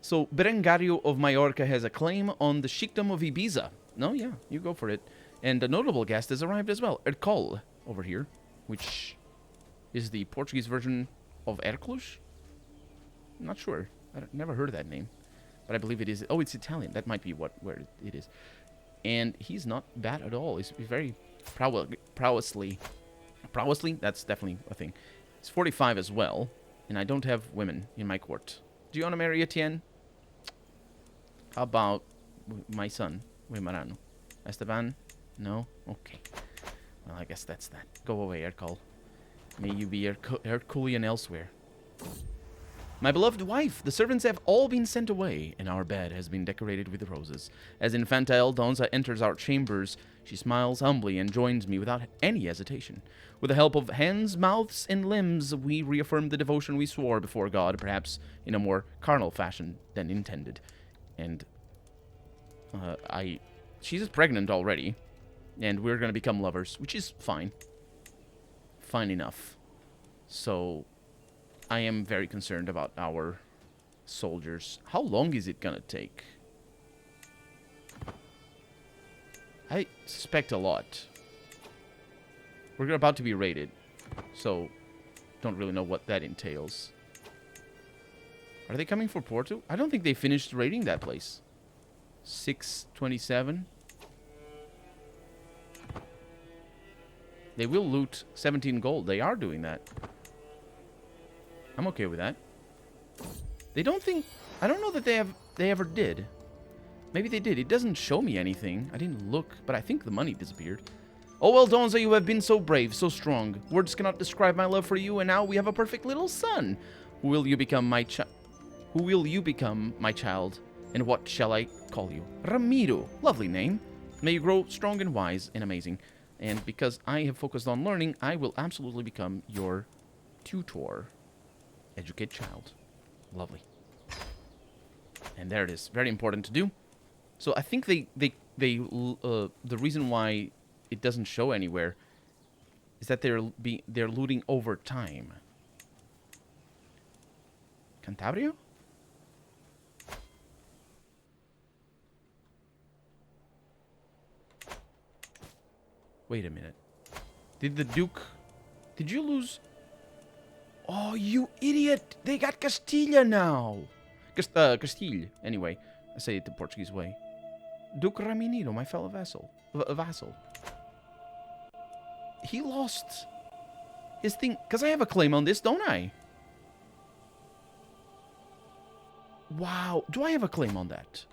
So, Berengario of Majorca has a claim on the Chiefdom of Ibiza. No, yeah, you go for it. And a notable guest has arrived as well, Ercole, over here, which is the Portuguese version of Hercules? I'm not sure. I've never heard of that name. But I believe it is. Oh, it's Italian. That might be where it is. And he's not bad at all. He's very prowessly. Prowessly? That's definitely a thing. He's 45 as well. And I don't have women in my court. Do you want to marry Etienne? How about my son, Wimarano? Esteban? No? Okay. Well, I guess that's that. Go away, Ercole. May you be Herculean elsewhere. My beloved wife, the servants have all been sent away, and our bed has been decorated with roses. As Infanta Eldonza enters our chambers, she smiles humbly and joins me without any hesitation. With the help of hands, mouths, and limbs, we reaffirm the devotion we swore before God, perhaps in a more carnal fashion than intended. And she's pregnant already, and we're going to become lovers, which is fine. Fine enough. So I am very concerned about our soldiers. How long is it gonna take? I suspect a lot. We're about to be raided, so don't really know what that entails. Are they coming for Porto? I don't think they finished raiding that place. 627. They will loot 17 gold. They are doing that. I'm okay with that. They don't think... I don't know that they ever did. Maybe they did. It doesn't show me anything. I didn't look, but I think the money disappeared. Oh, well, Donza, you have been so brave, so strong. Words cannot describe my love for you, and now we have a perfect little son. Who will you become, my child? Who will you become, my child? And what shall I call you? Ramiro. Lovely name. May you grow strong and wise and amazing. And because I have focused on learning, I will absolutely become your tutor. Educate child. Lovely. And there it is. Very important to do. So I think the reason why it doesn't show anywhere is that they're looting over time. Cantabria? Wait a minute. Did the Duke... Did you lose... Oh, you idiot! They got Castilla now! Castile, anyway. I say it the Portuguese way. Duke Raminiro, my fellow vassal. He lost his thing... Because I have a claim on this, don't I? Wow. Do I have a claim on that?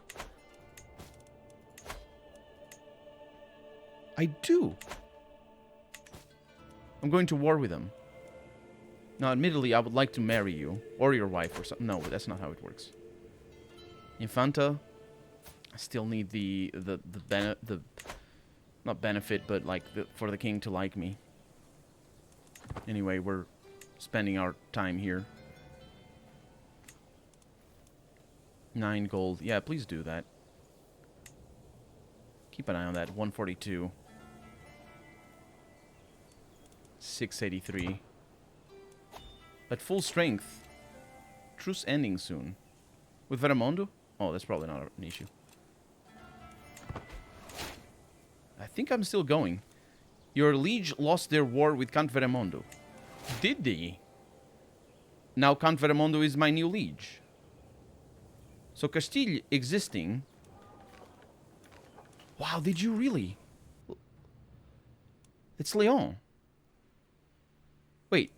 I do. I'm going to war with him. Now, admittedly, I would like to marry you. Or your wife or something. No, that's not how it works. Infanta. I still need the not benefit, but like for the king to like me. Anyway, we're spending our time here. 9 gold. Yeah, please do that. Keep an eye on that. 142. 683. At full strength. Truce ending soon. With Veramondo? Oh, that's probably not an issue. I think I'm still going. Your liege lost their war with Count Veramondo. Did they? Now Count Veramondo is my new liege. So Castile existing... Wow, did you really? It's Leon. Wait.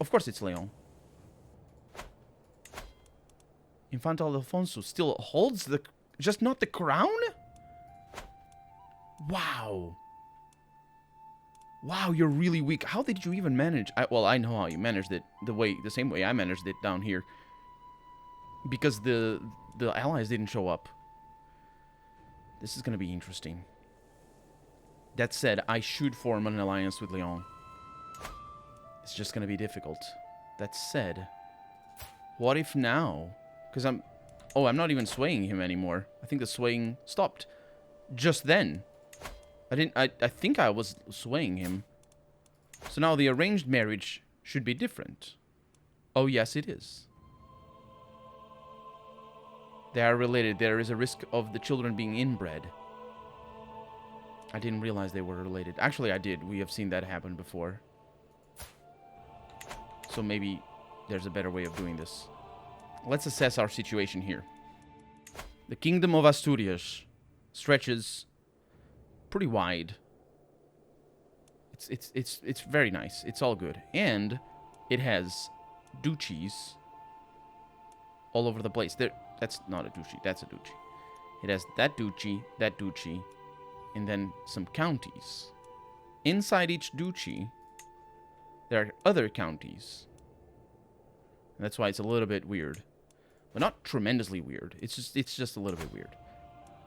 Of course it's Leon. Infante Alfonso still holds the... Just not the crown? Wow. Wow, you're really weak. How did you even manage... well, I know how you managed it. The same way I managed it down here. Because the allies didn't show up. This is going to be interesting. That said, I should form an alliance with Leon. It's just going to be difficult. That said, what if now? Because I'm not even swaying him anymore. I think the swaying stopped just then. I think I was swaying him. So now the arranged marriage should be different. Oh, yes, it is. They are related. There is a risk of the children being inbred. I didn't realize they were related. Actually, I did. We have seen that happen before. So maybe there's a better way of doing this. Let's assess our situation here. The Kingdom of Asturias stretches pretty wide. It's very nice. It's all good. And it has duchies all over the place. That's not a duchy. That's a duchy. It has that duchy, and then some counties. Inside each duchy, there are other counties. And that's why it's a little bit weird. But not tremendously weird. It's just a little bit weird.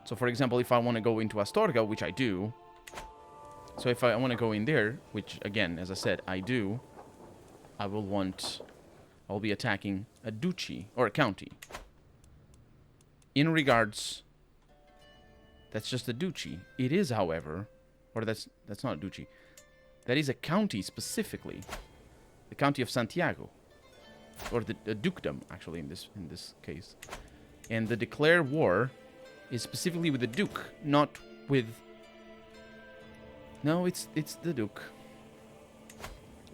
So, for example, if I want to go into Astorga, which I do. So if I want to go in there, which, again, as I said, I do. I'll be attacking a duchy, or a county. In regards, that's just a duchy. It is, however, or that's not a duchy. That is a county specifically. The county of Santiago. Or the dukedom, actually, in this case. And the declared war is specifically with the duke, not with... No, it's the duke.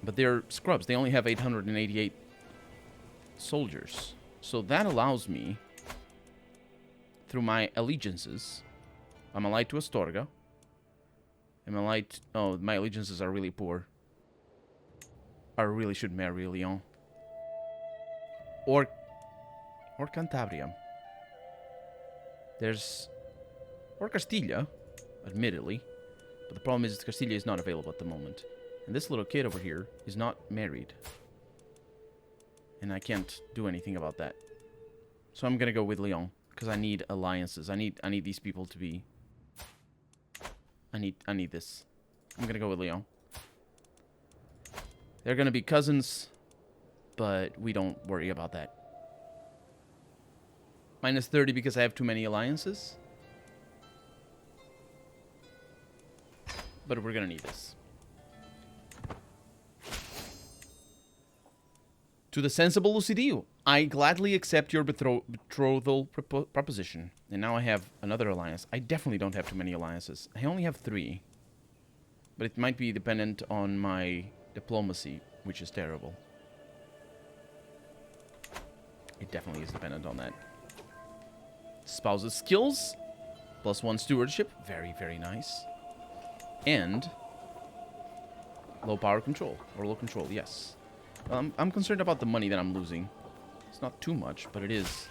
But they're scrubs. They only have 888 soldiers. So that allows me, through my allegiances, I'm allied to Astorga. I'm allied... Oh, my allegiances are really poor. I really should marry Lyon. Or Cantabria. There's... Or Castilla, admittedly. But the problem is Castilla is not available at the moment. And this little kid over here is not married. And I can't do anything about that. So I'm gonna go with Lyon. Because I need alliances. I need these people to be... I need this. I'm gonna go with Lyon. They're gonna be cousins, but we don't worry about that. Minus 30 because I have too many alliances. But we're gonna need this. To the sensible Lucidio, I gladly accept your betrothal proposition. And now I have another alliance. I definitely don't have too many alliances. I only have 3. But it might be dependent on my diplomacy, which is terrible. It definitely is dependent on that. Spouse's skills. +1 stewardship. Very, very nice. And low power control. Or low control, yes. I'm concerned about the money that I'm losing. It's not too much, but it is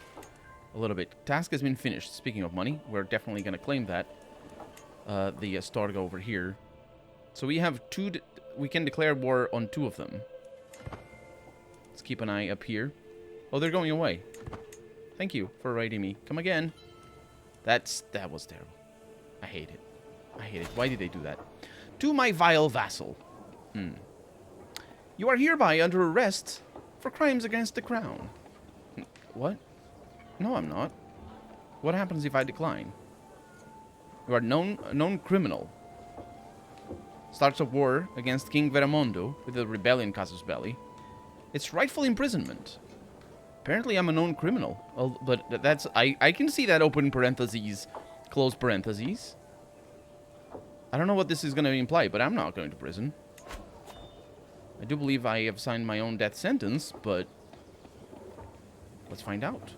a little bit. Task has been finished. Speaking of money, we're definitely going to claim that. The Astorga over here. So we have 2... We can declare war on 2 of them. Let's keep an eye up here. Oh, they're going away. Thank you for writing me. Come again. That was terrible. I hate it. I hate it. Why did they do that? To my vile vassal. You are hereby under arrest for crimes against the crown. What? No, I'm not. What happens if I decline? You are a known criminal. Starts a war against King Veramondo with the rebellion casus belli. It's rightful imprisonment. Apparently I'm a known criminal. But that's... I can see that open parentheses, close parentheses. I don't know what this is going to imply, but I'm not going to prison. I do believe I have signed my own death sentence, but... Let's find out.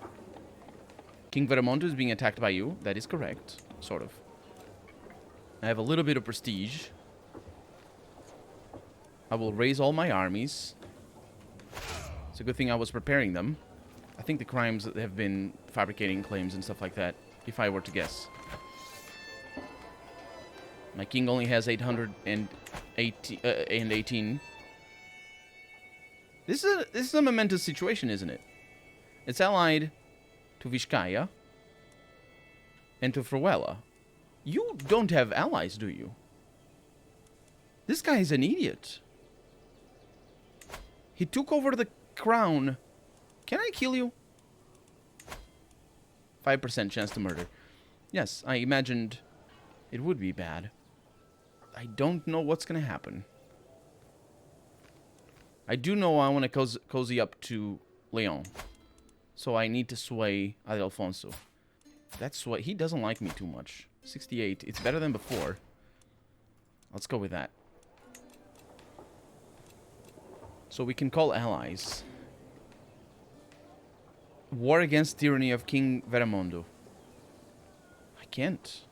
King Veramondo is being attacked by you. That is correct. Sort of. I have a little bit of prestige. I will raise all my armies. It's a good thing I was preparing them. I think the crimes have been fabricating claims and stuff like that, if I were to guess. My king only has 818. This is a momentous situation, isn't it? It's allied to Vizcaya and to Fruela. You don't have allies, do you? This guy is an idiot. He took over the crown. Can I kill you? 5% chance to murder. Yes, I imagined it would be bad. I don't know what's going to happen. I do know I want to cozy up to Leon. So I need to sway Adelfonso. That's what... He doesn't like me too much. 68. It's better than before. Let's go with that. So we can call allies. War against tyranny of King Veramondo. I can't.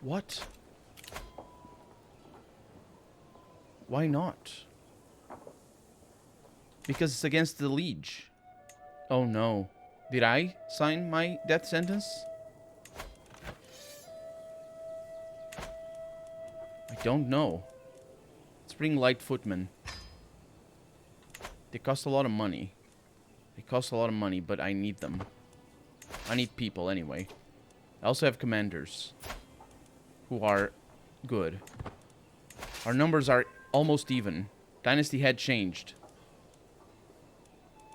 What? Why not? Because it's against the liege. Oh no. Did I sign my death sentence? I don't know. Let's bring light footmen. They cost a lot of money. They cost a lot of money, but I need them. I need people anyway. I also have commanders who are good. Our numbers are almost even. Dynasty had changed.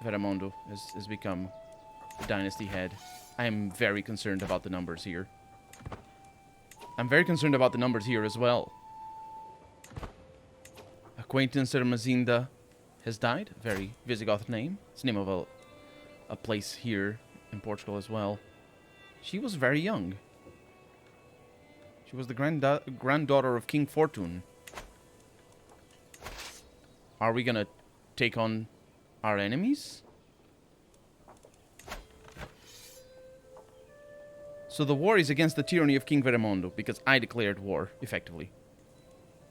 Veramondo has become the dynasty head. I am very concerned about the numbers here. I'm very concerned about the numbers here as well. Acquaintance Ermesinda has died. Very Visigoth name. It's the name of a place here in Portugal as well. She was very young. She was the granddaughter of King Fortune. Are we gonna take on our enemies? So the war is against the tyranny of King Veramondo, because I declared war, effectively.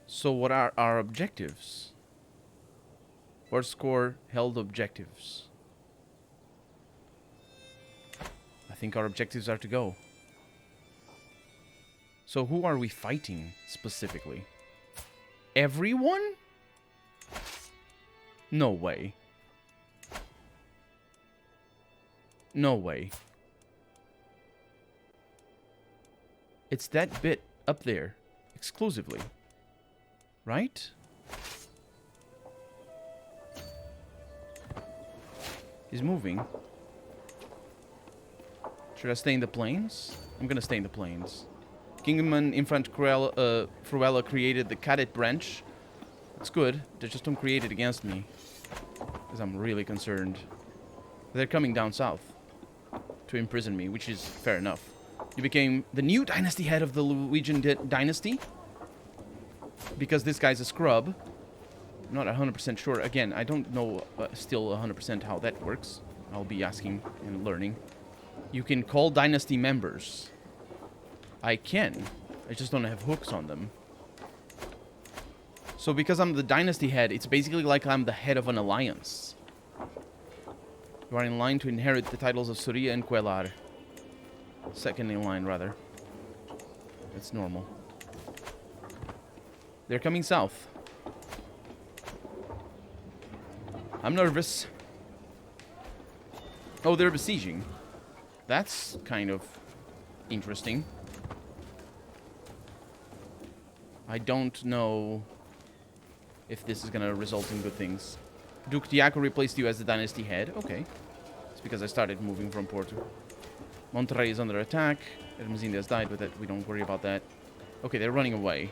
So what are our objectives? War score, held objectives. I think our objectives are to go. So who are we fighting, specifically? Everyone? No way. No way. It's that bit up there, exclusively. Right? He's moving. Should I stay in the plains? I'm gonna stay in the plains. Kingman Infant Fruella created the cadet branch. It's good. They just don't create it against me. Because I'm really concerned. They're coming down south to imprison me, which is fair enough. You became the new dynasty head of the Luigian dynasty. Because this guy's a scrub. I'm not 100% sure. Again, I don't know still 100% how that works. I'll be asking and learning. You can call dynasty members. I can. I just don't have hooks on them. So because I'm the dynasty head, it's basically like I'm the head of an alliance. You are in line to inherit the titles of Soria and Quellar. Second in line, rather. It's normal. They're coming south. I'm nervous. Oh, they're besieging. That's kind of interesting. I don't know if this is going to result in good things. Duke Diaco replaced you as the dynasty head. Okay. It's because I started moving from Porto. Monterrey is under attack. Ermesinda has died, but we don't worry about that. Okay, they're running away.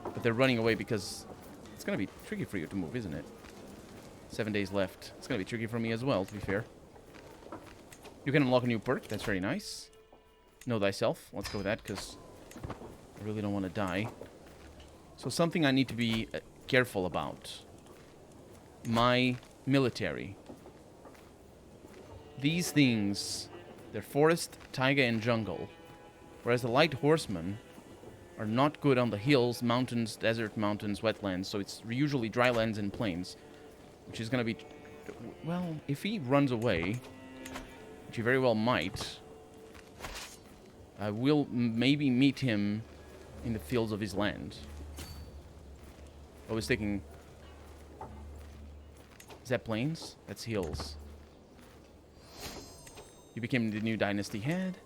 But they're running away because it's going to be tricky for you to move, isn't it? 7 days left. It's going to be tricky for me as well, to be fair. You can unlock a new perk. That's very nice. Know thyself. Let's go with that, because I really don't want to die. So something I need to be careful about. My military. These things, they're forest, taiga, and jungle. Whereas the light horsemen are not good on the hills, mountains, desert mountains, wetlands. So it's usually dry lands and plains. Which is going to be... Well, if he runs away, which he very well might, I will maybe meet him in the fields of his land. I was thinking... Is that plains? That's hills. You became the new dynasty head.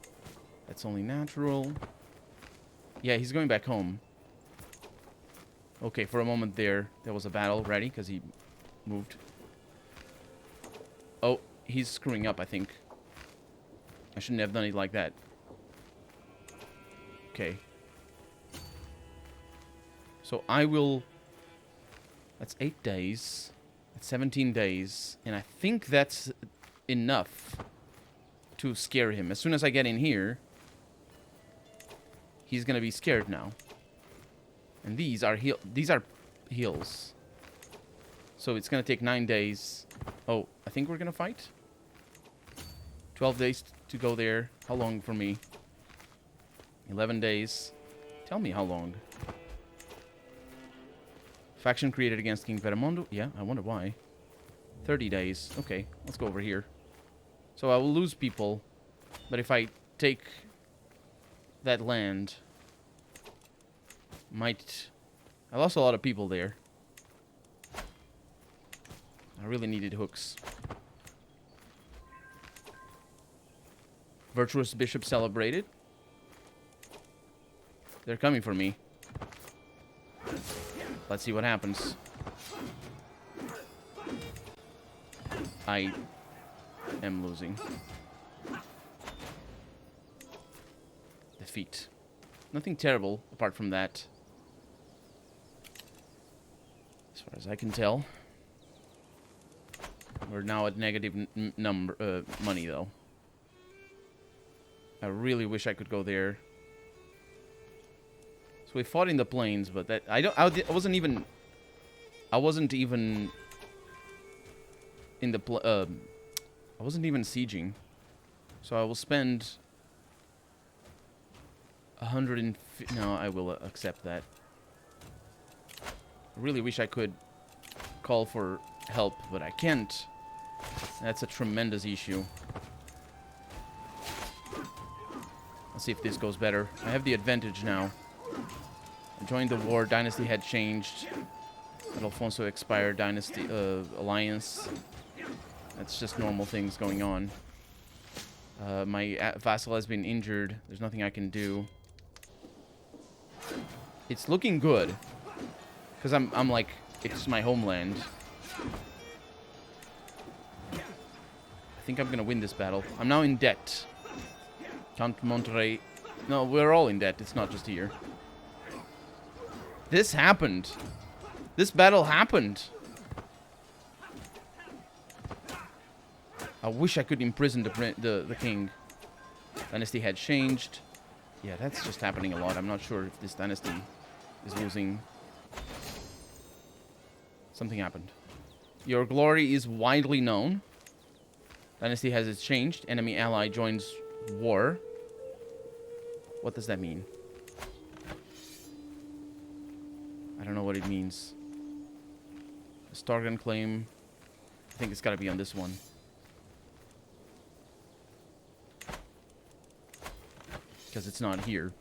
That's only natural. Yeah, he's going back home. Okay, for a moment there was a battle ready, because he moved. Oh, he's screwing up, I think. I shouldn't have done it like that. Okay. So I will... That's 8 days. I 17 days. And I think that's enough to scare him. As soon as I get in here, he's gonna be scared now. And these are heals. So it's gonna take 9 days. Oh, I think we're gonna fight. 12 days to go there. How long for me? 11 days. Tell me how long. Faction created against King Veramondo. Yeah, I wonder why. 30 days. Okay, let's go over here. So I will lose people. But if I take that land... I lost a lot of people there. I really needed hooks. Virtuous Bishop celebrated. They're coming for me. Let's see what happens. I am losing. Defeat. Nothing terrible apart from that. As far as I can tell. We're now at negative money, though. I really wish I could go there. So we fought in the plains, but that I wasn't even in the I wasn't even sieging. So I will spend 150. No, I will accept that. I really wish I could call for help, but I can't. That's a tremendous issue. Let's see if this goes better. I have the advantage now. I joined the war. Dynasty had changed. Alfonso expired. Dynasty alliance. That's just normal things going on. My vassal has been injured. There's nothing I can do. It's looking good. Because I'm like, it's my homeland. I think I'm going to win this battle. I'm now in debt. Count Monterrey. No, we're all in debt. It's not just here. This happened. This battle happened. I wish I could imprison the king. Dynasty had changed. Yeah, that's just happening a lot. I'm not sure if this dynasty is losing. Something happened. Your glory is widely known. Dynasty has changed. Enemy ally joins war. What does that mean? I don't know what it means. Stargan claim. I think it's got to be on this one. Because it's not here.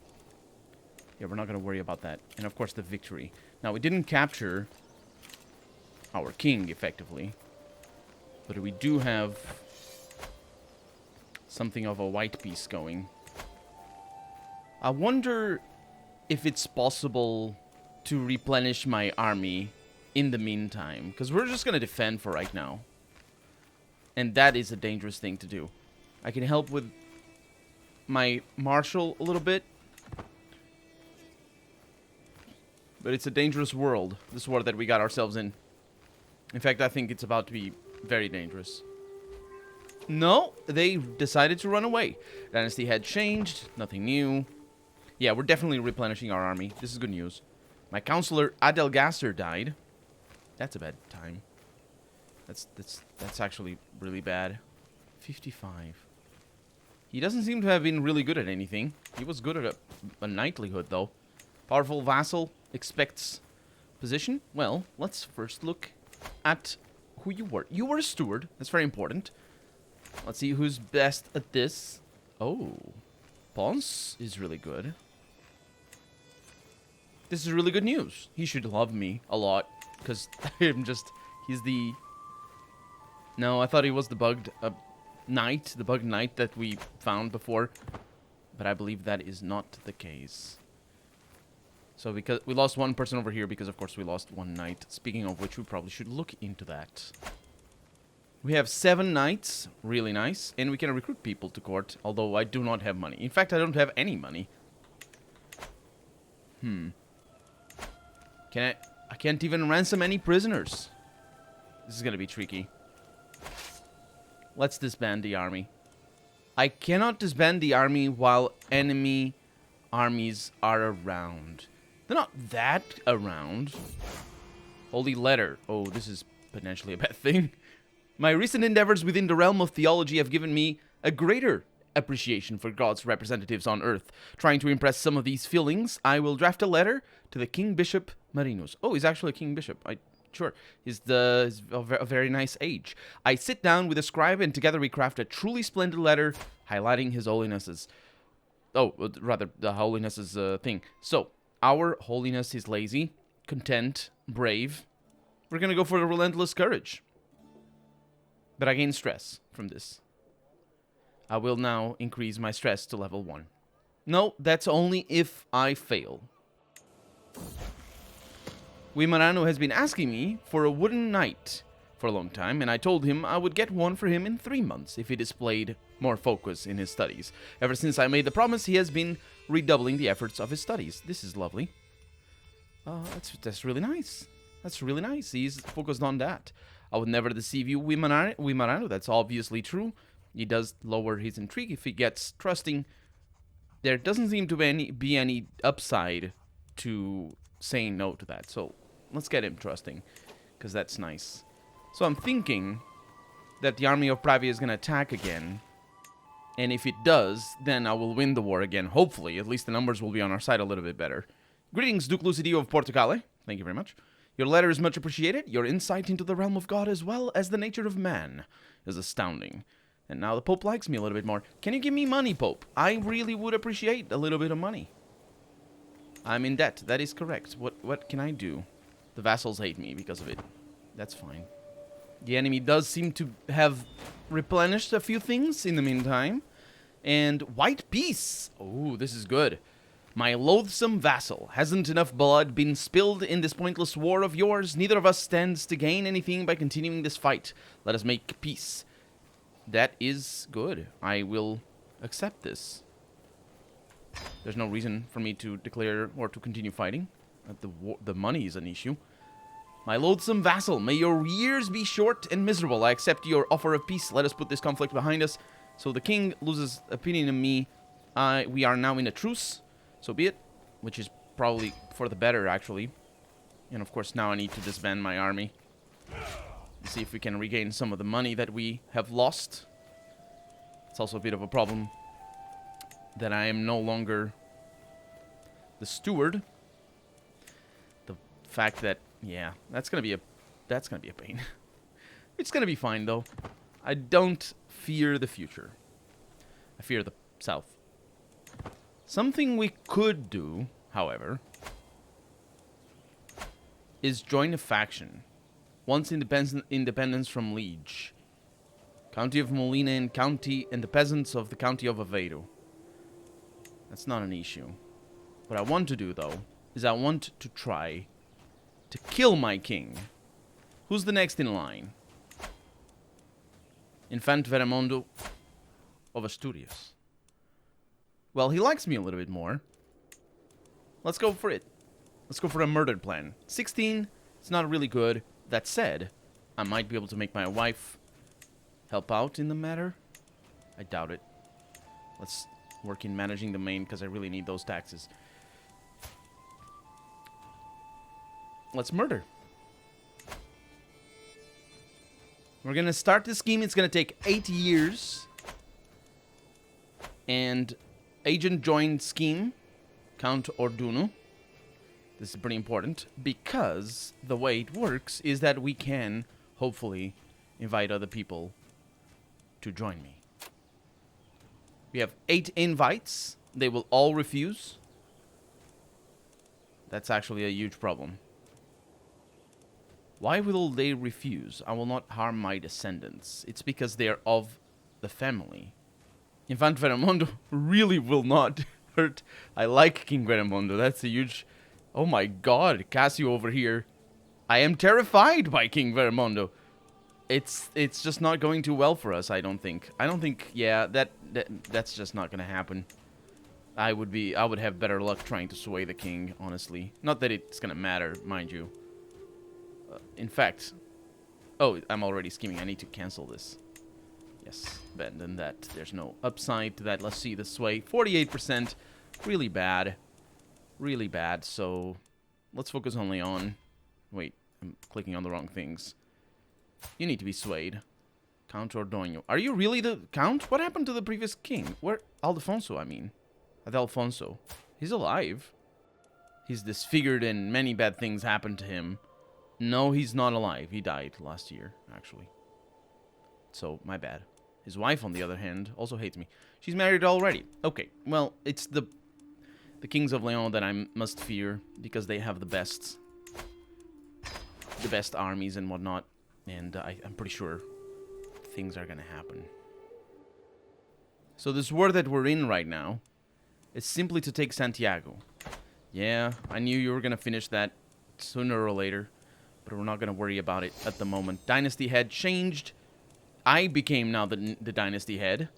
Yeah, we're not going to worry about that. And of course the victory. Now, we didn't capture our king, effectively. But we do have something of a white piece going. I wonder if it's possible to replenish my army in the meantime. Because we're just going to defend for right now. And that is a dangerous thing to do. I can help with my marshal a little bit. But it's a dangerous world, this war that we got ourselves in. In fact, I think it's about to be very dangerous. No, they decided to run away. Dynasty had changed, nothing new. Yeah, we're definitely replenishing our army. This is good news. My counselor Adelgaster died. That's a bad time. That's actually really bad. 55. He doesn't seem to have been really good at anything. He was good at a knightlyhood, though. Powerful vassal expects position. Well, let's first look at who you were. You were a steward. That's very important. Let's see who's best at this. Oh, Pons is really good. This is really good news. He should love me a lot because he's the... No, I thought he was the bugged knight, the bugged knight that we found before. But I believe that is not the case. So because we lost one person over here because, of course, we lost one knight. Speaking of which, we probably should look into that. We have 7 knights. Really nice. And we can recruit people to court, although I do not have money. In fact, I don't have any money. I can't even ransom any prisoners. This is gonna be tricky. Let's disband the army. I cannot disband the army while enemy armies are around. They're not that around. Holy letter. Oh, this is potentially a bad thing. My recent endeavors within the realm of theology have given me a greater appreciation for God's representatives on earth. Trying to impress some of these feelings, I will draft a letter to the King Bishop Marinus. Oh, he's actually a King Bishop. Sure. He's a very nice age. I sit down with a scribe and together we craft a truly splendid letter highlighting His Holiness's... Oh, rather, the Holiness's thing. So, our Holiness is lazy, content, brave. We're gonna go for the relentless courage. But I gain stress from this. I will now increase my stress to level 1. No, that's only if I fail. Wimarano has been asking me for a wooden knight for a long time, and I told him I would get one for him in 3 months if he displayed more focus in his studies. Ever since I made the promise, he has been redoubling the efforts of his studies. This is lovely. That's really nice. That's really nice. He's focused on that. I would never deceive you, Wimarano. That's obviously true. He does lower his intrigue if he gets trusting. There doesn't seem to be any upside to saying no to that. So let's get him trusting, because that's nice. So I'm thinking that the army of Pravia is going to attack again. And if it does, then I will win the war again. Hopefully, at least the numbers will be on our side a little bit better. Greetings, Duke Lucidio of Portugal. Thank you very much. Your letter is much appreciated. Your insight into the realm of God as well as the nature of man is astounding. And now the Pope likes me a little bit more. Can you give me money, Pope? I really would appreciate a little bit of money. I'm in debt. That is correct. What can I do? The vassals hate me because of it. That's fine. The enemy does seem to have replenished a few things in the meantime. And white peace. Oh, this is good. My loathsome vassal. Hasn't enough blood been spilled in this pointless war of yours? Neither of us stands to gain anything by continuing this fight. Let us make peace. That is good. I will accept this. There's no reason for me to declare or to continue fighting. The money is an issue. My loathsome vassal, may your years be short and miserable. I accept your offer of peace. Let us put this conflict behind us. So the king loses opinion of me. We are now in a truce. So be it. Which is probably for the better, actually. And of course, now I need to disband my army. See if we can regain some of the money that we have lost. It's also a bit of a problem that I am no longer the steward. The fact that, yeah, that's gonna be a pain. It's gonna be fine though. I don't fear the future. I fear the south. Something we could do, however, is join a faction. Once independence from Liege. County of Molina and the peasants of the county of Aveiro. That's not an issue. What I want to do, though, is I want to try to kill my king. Who's the next in line? Infante Veramondo of Asturias. Well, he likes me a little bit more. Let's go for it. Let's go for a murdered plan. 16, it's not really good. That said, I might be able to make my wife help out in the matter. I doubt it. Let's work in managing the main, because I really need those taxes. Let's murder. We're going to start the scheme. It's going to take 8 years. And agent joined scheme, Count Orduno. This is pretty important, because the way it works is that we can, hopefully, invite other people to join me. We have 8 invites. They will all refuse. That's actually a huge problem. Why will they refuse? I will not harm my descendants. It's because they are of the family. Infante Veramondo really will not hurt. I like King Veramondo. That's a huge... Oh my god, Cassio over here. I am terrified by King Veramondo. It's just not going too well for us, I don't think. Yeah, that's just not gonna happen. I would have better luck trying to sway the king, honestly. Not that it's gonna matter, mind you. In fact, Oh, I'm already scheming. I need to cancel this. Yes, abandon that. There's no upside to that. Let's see the sway. 48%. Really bad. Really bad. So let's focus only on... Wait, I'm clicking on the wrong things. You need to be swayed. Count Ordoño. Are you really the Count? What happened to the previous king? Where? Alfonso, I mean. Adelfonso. He's alive. He's disfigured and many bad things happened to him. No, he's not alive. He died last year, actually. So, my bad. His wife, on the other hand, also hates me. She's married already. Okay, well, it's the kings of Leon that I must fear, because they have the best armies and whatnot, and I'm pretty sure things are gonna happen. So this war that we're in right now is simply to take Santiago. Yeah, I knew you were gonna finish that sooner or later, but we're not gonna worry about it at the moment. Dynasty head changed. I became now the dynasty head.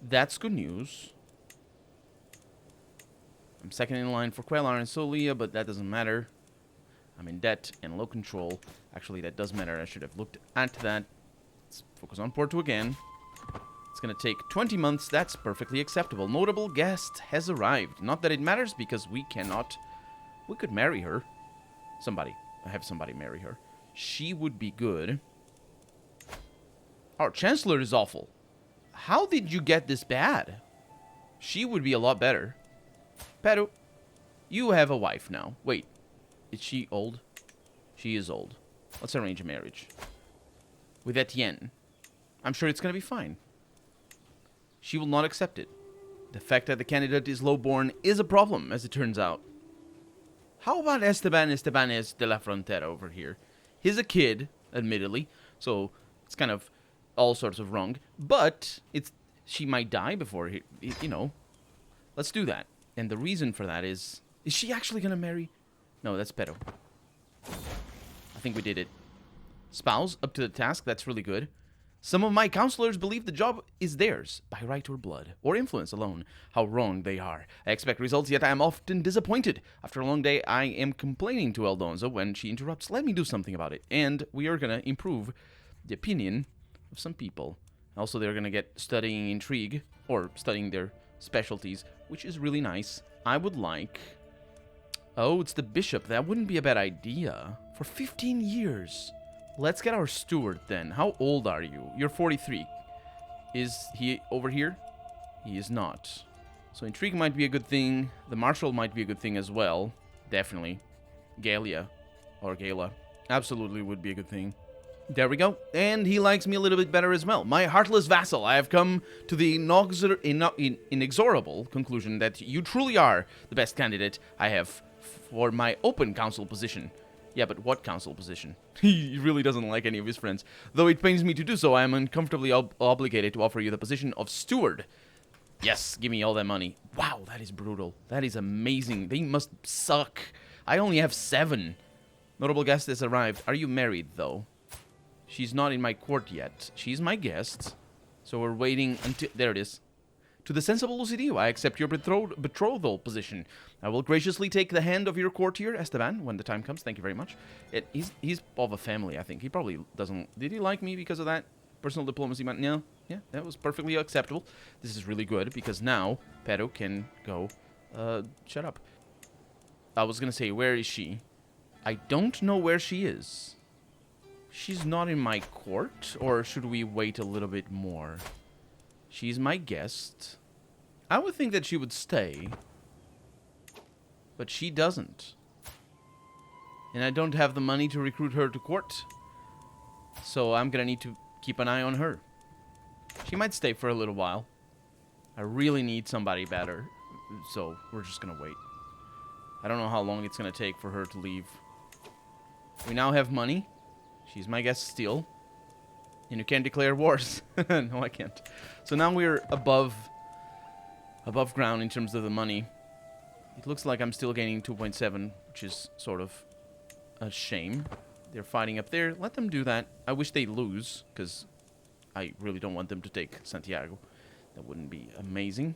That's good news. I'm second in line for Quellar and Solia, but that doesn't matter. I'm in debt and low control. Actually, that does matter. I should have looked at that. Let's focus on Porto again. It's going to take 20 months. That's perfectly acceptable. Notable guest has arrived. Not that it matters, because we cannot... We could marry her. Somebody. I have somebody marry her. She would be good. Our Chancellor is awful. How did you get this bad? She would be a lot better. Pero, you have a wife now. Wait, is she old? She is old. Let's arrange a marriage. With Etienne. I'm sure it's going to be fine. She will not accept it. The fact that the candidate is low-born is a problem, as it turns out. How about Esteban Estebanez de la Frontera over here? He's a kid, admittedly, so it's kind of all sorts of wrong. But she might die before, you know. Let's do that. And the reason for that is she actually going to marry? No, that's Pero. I think we did it. Spouse, up to the task. That's really good. Some of my counselors believe the job is theirs, by right or blood, or influence alone. How wrong they are. I expect results, yet I am often disappointed. After a long day, I am complaining to Aldonza when she interrupts. Let me do something about it. And we are going to improve the opinion of some people. Also, they're going to get studying intrigue, or studying their specialties, which is really nice. I would like... Oh, it's the bishop. That wouldn't be a bad idea. For 15 years. Let's get our steward then. How old are you? You're 43. Is he over here? He is not. So intrigue might be a good thing. The marshal might be a good thing as well. Definitely. Galia. Or Gala. Absolutely would be a good thing. There we go. And he likes me a little bit better as well. My heartless vassal, I have come to the inexorable conclusion that you truly are the best candidate I have for my open council position. Yeah, but what council position? He really doesn't like any of his friends. Though it pains me to do so, I am uncomfortably obligated to offer you the position of steward. Yes, give me all that money. Wow, that is brutal. That is amazing. They must suck. I only have 7. Notable guest has arrived. Are you married, though? She's not in my court yet. She's my guest. So we're waiting until... There it is. To the sensible Lucidio, I accept your betrothal position. I will graciously take the hand of your courtier, Esteban, when the time comes. Thank you very much. He's of a family, I think. He probably doesn't... Did he like me because of that? Personal diplomacy? No. Yeah, that was perfectly acceptable. This is really good, because now Pero can go... shut up. I was going to say, where is she? I don't know where she is. She's not in my court, or should we wait a little bit more? She's my guest. I would think that she would stay, but she doesn't. And I don't have the money to recruit her to court, so I'm gonna need to keep an eye on her. She might stay for a little while. I really need somebody better, so we're just gonna wait. I don't know how long it's gonna take for her to leave. We now have money. She's my guest still. And you can't declare wars. No, I can't. So now we're above ground in terms of the money. It looks like I'm still gaining 2.7, which is sort of a shame. They're fighting up there. Let them do that. I wish they lose, because I really don't want them to take Santiago. That wouldn't be amazing.